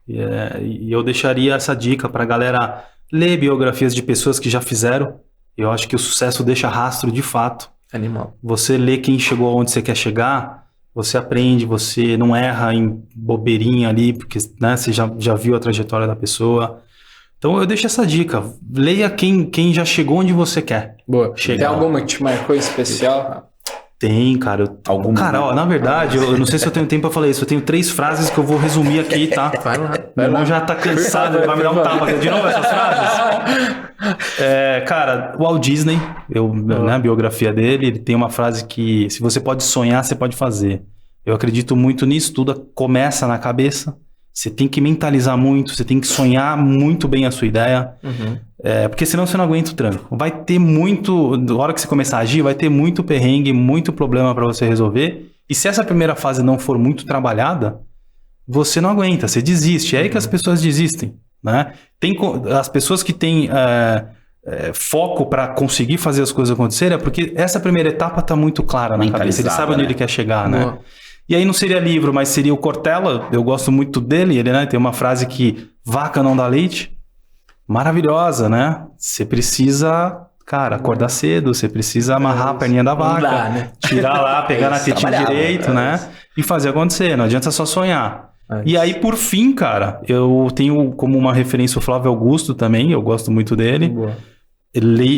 E eu deixaria essa dica pra galera ler biografias de pessoas que já fizeram. Eu acho que o sucesso deixa rastro de fato. Animal. Você lê quem chegou onde você quer chegar, você aprende, você não erra em bobeirinha ali, porque, né, você já viu a trajetória da pessoa. Então eu deixo essa dica. Leia quem já chegou onde você quer. Boa. Chega Tem lá. alguma que te marcou especial? Tem, cara. Alguma? Na verdade, eu não sei se eu tenho tempo pra falar isso. Eu tenho 3 frases que eu vou resumir aqui, tá? Vai lá. Meu irmão já tá cansado, ele vai me dar um tapa. De novo essas frases? Cara, o Walt Disney, né, a biografia dele, ele tem uma frase que se você pode sonhar, você pode fazer. Eu acredito muito nisso, tudo começa na cabeça. Você tem que mentalizar muito, você tem que sonhar muito bem a sua ideia. Porque senão você não aguenta o tranco. Vai ter muito, na hora que você começar a agir, vai ter muito perrengue, muito problema para você resolver. E se essa primeira fase não for muito trabalhada, você não aguenta, você desiste. É aí que as pessoas desistem, né? As pessoas que têm foco para conseguir fazer as coisas acontecerem é porque essa primeira etapa está muito clara na cabeça. Ele sabe onde ele quer chegar, né? Boa. E aí não seria livro, mas seria o Cortella. Eu gosto muito dele. Ele, né, tem uma frase que vaca não dá leite. maravilhosa, né? Você precisa, cara, acordar cedo, você precisa amarrar a perninha da vaca, dá, né? tirar lá, pegar na tetinha direito, né? E fazer acontecer, não adianta só sonhar. E aí, por fim, cara, eu tenho como uma referência o Flávio Augusto também, eu gosto muito dele. Boa.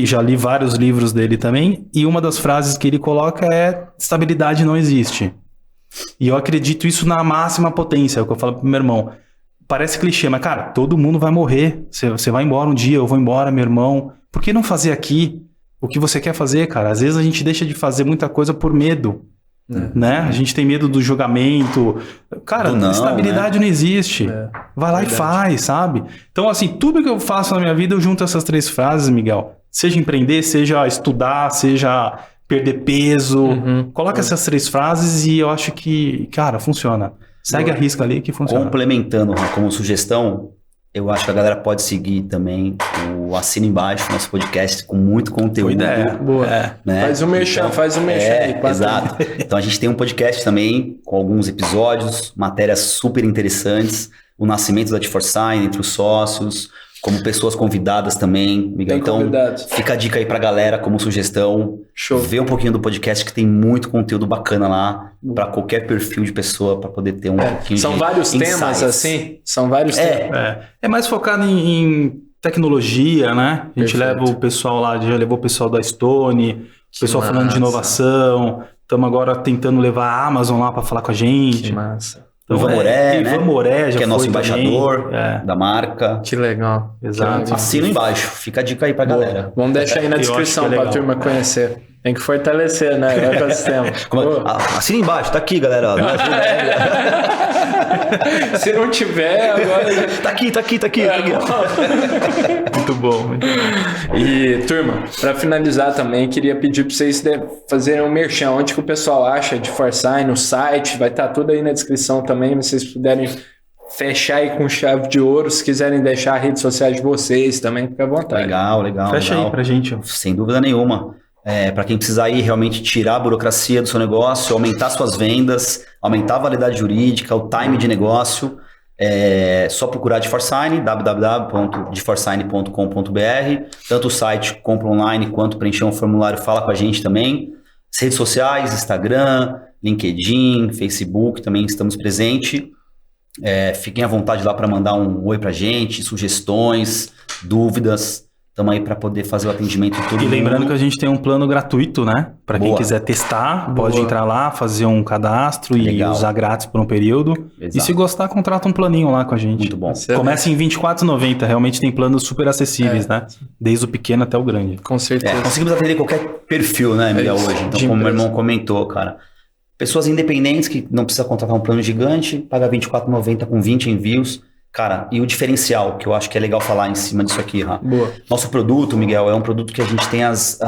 Já li vários livros dele também, e uma das frases que ele coloca é: estabilidade não existe. E eu acredito isso na máxima potência, é o que eu falo pro meu irmão. Parece clichê, mas cara, todo mundo vai morrer. Você vai embora um dia, eu vou embora, meu irmão. Por que não fazer aqui o que você quer fazer, cara? Às vezes a gente deixa de fazer muita coisa por medo, né? A gente tem medo do julgamento. Cara, estabilidade não existe. Vai lá e faz, sabe? Então, assim, tudo que eu faço na minha vida, eu junto essas 3 frases, Miguel. Seja empreender, seja estudar, seja perder peso. Coloca essas 3 frases e eu acho que, cara, funciona. Segue a risca ali que funciona. Complementando como sugestão, eu acho que a galera pode seguir também o Assina Embaixo, nosso podcast, com muito conteúdo. Boa ideia. Boa. Né? Faz um merchan, aí. Exato. Então a gente tem um podcast também com alguns episódios, matérias super interessantes, o nascimento da D4Sign entre os sócios, como pessoas convidadas também, Miguel. Então, fica a dica aí pra galera como sugestão. Show. Vê um pouquinho do podcast que tem muito conteúdo bacana lá pra qualquer perfil de pessoa pra poder ter um pouquinho São de vários insights. temas, assim? São vários temas. É mais focado em tecnologia, né? A gente leva o pessoal lá, já levou o pessoal da Stone, o pessoal falando de inovação. Estamos agora tentando levar a Amazon lá pra falar com a gente. Que massa. O Ivan Moré, né? Ivan Moré já que é nosso embaixador também. da marca. Que legal. Exato. Assina embaixo. Fica a dica aí pra galera. Vamos deixar aí na descrição pra turma conhecer. Tem que fortalecer, né? O ecossistema. Assina embaixo, tá aqui, galera. Me ajuda aí. Se não tiver, agora... Tá aqui. Muito bom. E, turma, pra finalizar também, queria pedir pra vocês fazerem um merchan. Onde que o pessoal acha de D4Sign, no site, vai estar tudo aí na descrição também, se vocês puderem fechar aí com chave de ouro, se quiserem deixar as redes sociais de vocês também, fica à vontade. Legal. Fecha aí pra gente. Sem dúvida nenhuma. Para quem precisar aí realmente tirar a burocracia do seu negócio, aumentar suas vendas, aumentar a validade jurídica, o time de negócio, é só procurar D4Sign, www.d4sign.com.br, tanto o site compra online quanto preencher um formulário, fala com a gente também. As redes sociais, Instagram, LinkedIn, Facebook, também estamos presentes. Fiquem à vontade lá para mandar um oi pra gente, sugestões, dúvidas. Estamos aí para poder fazer o atendimento de todo mundo. E lembrando que a gente tem um plano gratuito, né? Para quem quiser testar, pode entrar lá, fazer um cadastro e usar grátis por um período. Exato. E se gostar, contrata um planinho lá com a gente. Muito bom. Começa em R$24,90. Realmente tem planos super acessíveis, né? Desde o pequeno até o grande. Com certeza. Conseguimos atender qualquer perfil, né, Miguel, hoje. Então, como meu irmão comentou, cara, pessoas independentes que não precisa contratar um plano gigante, paga R$24,90 com 20 envios. Cara, e o diferencial, que eu acho que é legal falar em cima disso aqui, Boa. Nosso produto, Miguel, é um produto que a gente tem as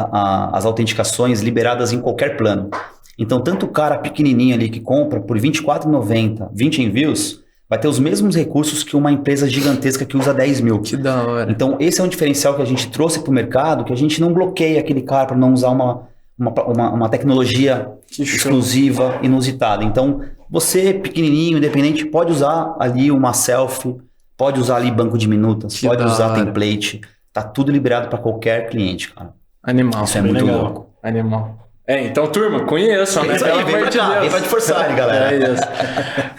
autenticações liberadas em qualquer plano. Então, tanto o cara pequenininho ali que compra por R$24,90, 20 envios, vai ter os mesmos recursos que uma empresa gigantesca que usa 10 mil. Que da hora. Então, esse é um diferencial que a gente trouxe para o mercado, que a gente não bloqueia aquele cara para não usar uma tecnologia exclusiva, inusitada. Então, você pequenininho, independente, pode usar ali uma selfie, pode usar ali banco de minutas, pode usar template. Tá tudo liberado para qualquer cliente, cara. Animal. Isso é muito louco. Animal. Então, turma, conheçam, né? Isso aí, vem pra cá, vem pra D4Sign, galera. É isso.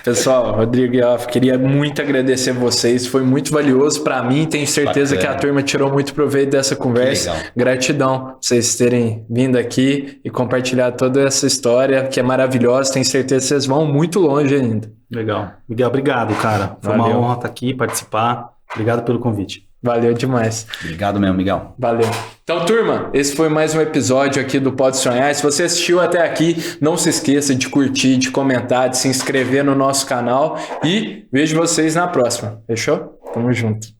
Pessoal, Rodrigo e Yoff, queria muito agradecer vocês, foi muito valioso pra mim, tenho certeza que a turma tirou muito proveito dessa conversa. Gratidão por vocês terem vindo aqui e compartilhar toda essa história, que é maravilhosa, tenho certeza que vocês vão muito longe ainda. Legal. Miguel, obrigado, cara. Foi uma honra estar aqui, participar. Obrigado pelo convite. Valeu demais. Obrigado mesmo, Miguel. Valeu. Então, turma, esse foi mais um episódio aqui do Pode Sonhar. Se você assistiu até aqui, não se esqueça de curtir, de comentar, de se inscrever no nosso canal e vejo vocês na próxima. Fechou? Tamo junto.